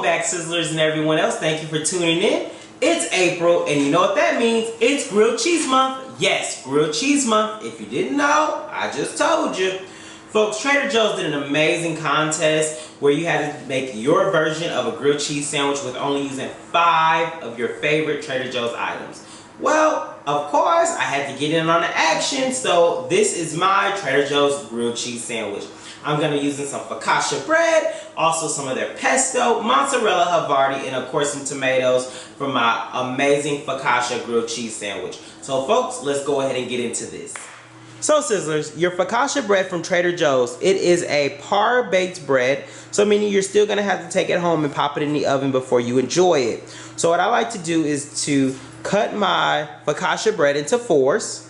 back, Sizzlers and everyone else. Thank you for tuning in. It's April, and you know what that means. It's Grilled Cheese Month. Yes, Grilled Cheese Month. If you didn't know, I just told you. Folks, Trader Joe's did an amazing contest where you had to make your version of a grilled cheese sandwich with only using 5 of your favorite Trader Joe's items. Well, of course, I had to get in on the action, so this is my Trader Joe's grilled cheese sandwich. I'm going to be using some focaccia bread, also some of their pesto, mozzarella, Havarti, and of course some tomatoes for my amazing focaccia grilled cheese sandwich. So folks, let's go ahead and get into this. So Sizzlers, your focaccia bread from Trader Joe's, it is a par-baked bread, so meaning you're still going to have to take it home and pop it in the oven before you enjoy it. So what I like to do is to cut my focaccia bread into 4s.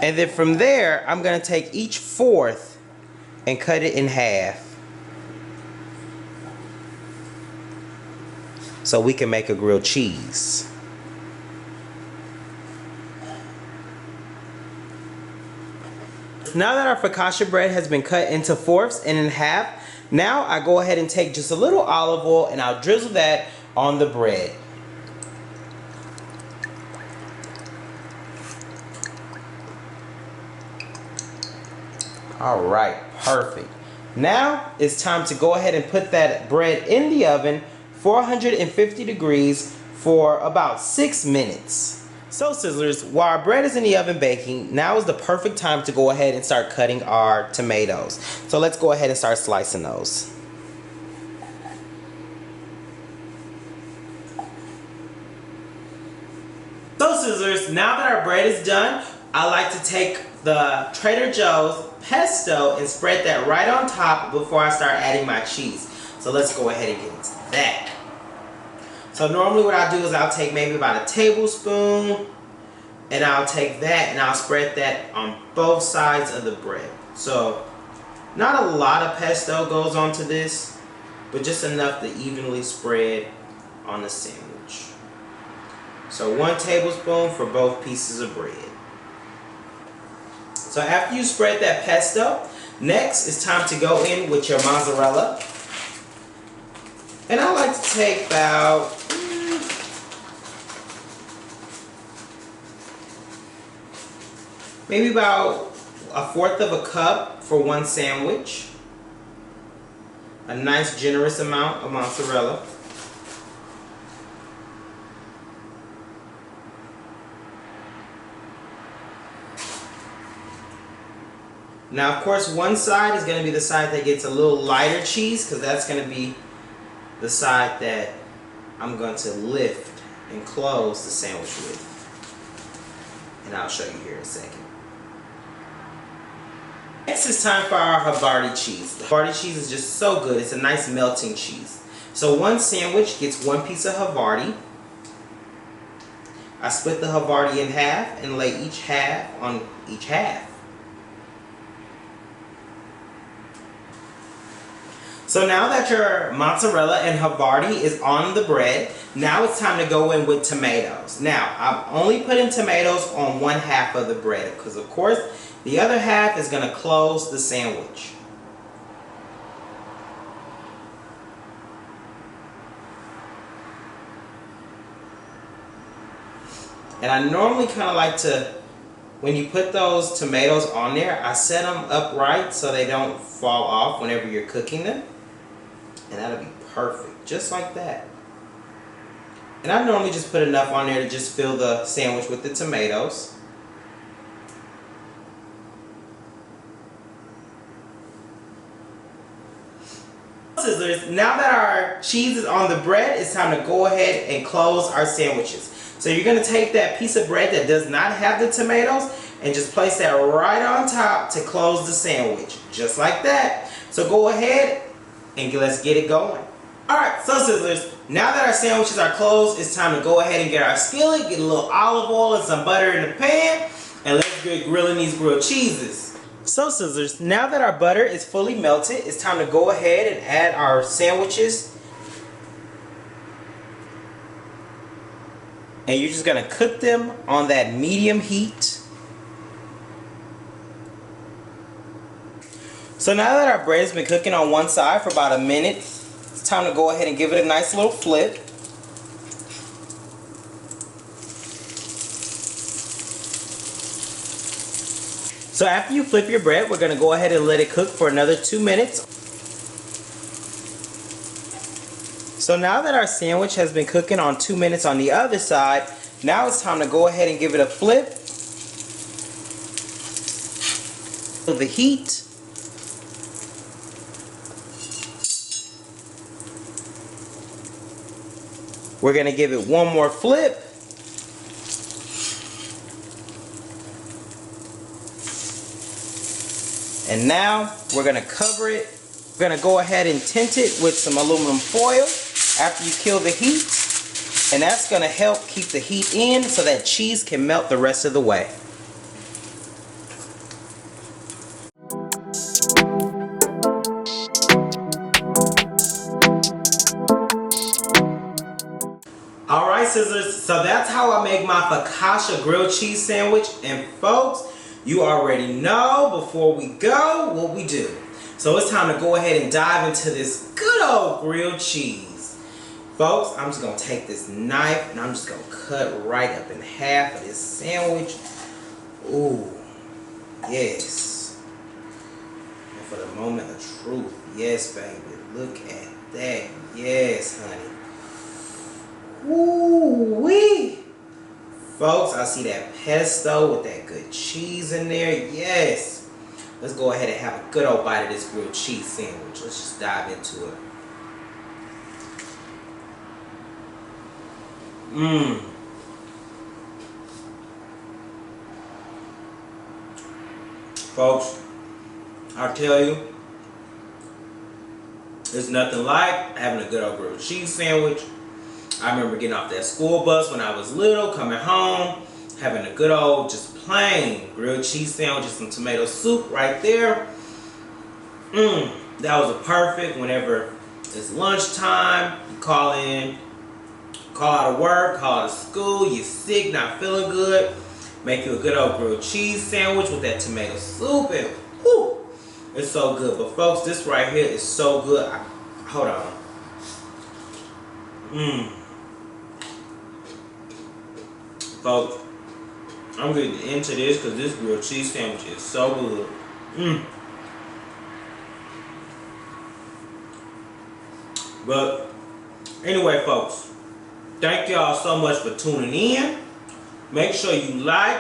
And then from there, I'm going to take each 4th and cut it in half so we can make a grilled cheese. Now that our focaccia bread has been cut into 4ths and in half, now I go ahead and take just a little olive oil and I'll drizzle that on the bread. Alright, perfect. Now it's time to go ahead and put that bread in the oven, 450 degrees, for about 6 minutes. So Sizzlers, while our bread is in the oven baking, now is the perfect time to go ahead and start cutting our tomatoes. So let's go ahead and start slicing those. So Sizzlers, now that our bread is done, I like to take the Trader Joe's pesto and spread that right on top before I start adding my cheese. So let's go ahead and get into that. So normally what I do is I'll take maybe about a tablespoon and I'll take that and I'll spread that on both sides of the bread. So not a lot of pesto goes onto this, but just enough to evenly spread on the sandwich. So 1 tablespoon for both pieces of bread. So after you spread that pesto, next it's time to go in with your mozzarella. And I like to take about maybe about 1/4 of a cup for 1 sandwich. A nice generous amount of mozzarella. Now, of course, one side is going to be the side that gets a little lighter cheese, because that's going to be the side that I'm going to lift and close the sandwich with. And I'll show you here in a second. Next, it's time for our Havarti cheese. The Havarti cheese is just so good. It's a nice melting cheese. So 1 sandwich gets 1 piece of Havarti. I split the Havarti in half and lay each half on each half. So now that your mozzarella and Havarti is on the bread, now it's time to go in with tomatoes. Now, I'm only putting tomatoes on 1/2 of the bread because, of course, the other half is going to close the sandwich. And I normally kind of like to, when you put those tomatoes on there, I set them upright so they don't fall off whenever you're cooking them. And that'll be perfect, just like that. And I normally just put enough on there to just fill the sandwich with the tomatoes. Sizzlers, now that our cheese is on the bread, it's time to go ahead and close our sandwiches. So you're going to take that piece of bread that does not have the tomatoes and just place that right on top to close the sandwich, just like that. So go ahead and let's get it going. Alright, so Sizzlers, now that our sandwiches are closed, it's time to go ahead and get our skillet, get a little olive oil and some butter in the pan, and let's get grilling these grilled cheeses. So scissors, now that our butter is fully melted, it's time to go ahead and add our sandwiches. And you're just going to cook them on that medium heat. So now that our bread has been cooking on one side for about a minute, it's time to go ahead and give it a nice little flip. So after you flip your bread, we're going to go ahead and let it cook for another 2 minutes. So now that our sandwich has been cooking on 2 minutes on the other side, now it's time to go ahead and give it a flip. The heat. We're going to give it one more flip. And now we're going to cover it. We're going to go ahead and tint it with some aluminum foil after you kill the heat. And that's going to help keep the heat in so that cheese can melt the rest of the way. Alright scissors, so that's how I make my focaccia grilled cheese sandwich. And folks, you already know before we go what we do. So it's time to go ahead and dive into this good old grilled cheese. Folks, I'm just going to take this knife and I'm just going to cut right up in half of this sandwich. Ooh, yes. And for the moment of truth, yes baby, look at that. Yes honey. Ooh-wee. Folks, I see that pesto with that good cheese in there. Yes. Let's go ahead and have a good old bite of this grilled cheese sandwich. Let's just dive into it. Mmm. Folks, I tell you, there's nothing like having a good old grilled cheese sandwich. I remember getting off that school bus when I was little, coming home, having a good old, just plain grilled cheese sandwich with some tomato soup right there. That was a perfect whenever it's lunchtime, you call in, call out of work, call out of school, you're sick, not feeling good, make you a good old grilled cheese sandwich with that tomato soup, and whew, it's so good. But folks, this right here is so good. Hold on. Folks, I'm getting into this because this grilled cheese sandwich is so good. But anyway, folks, thank y'all so much for tuning in. Make sure you like,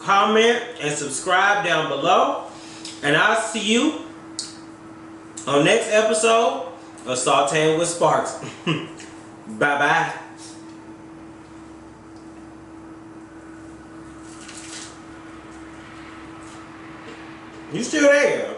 comment, and subscribe down below. And I'll see you on next episode of Sauteing with Sparks. Bye-bye. You still there?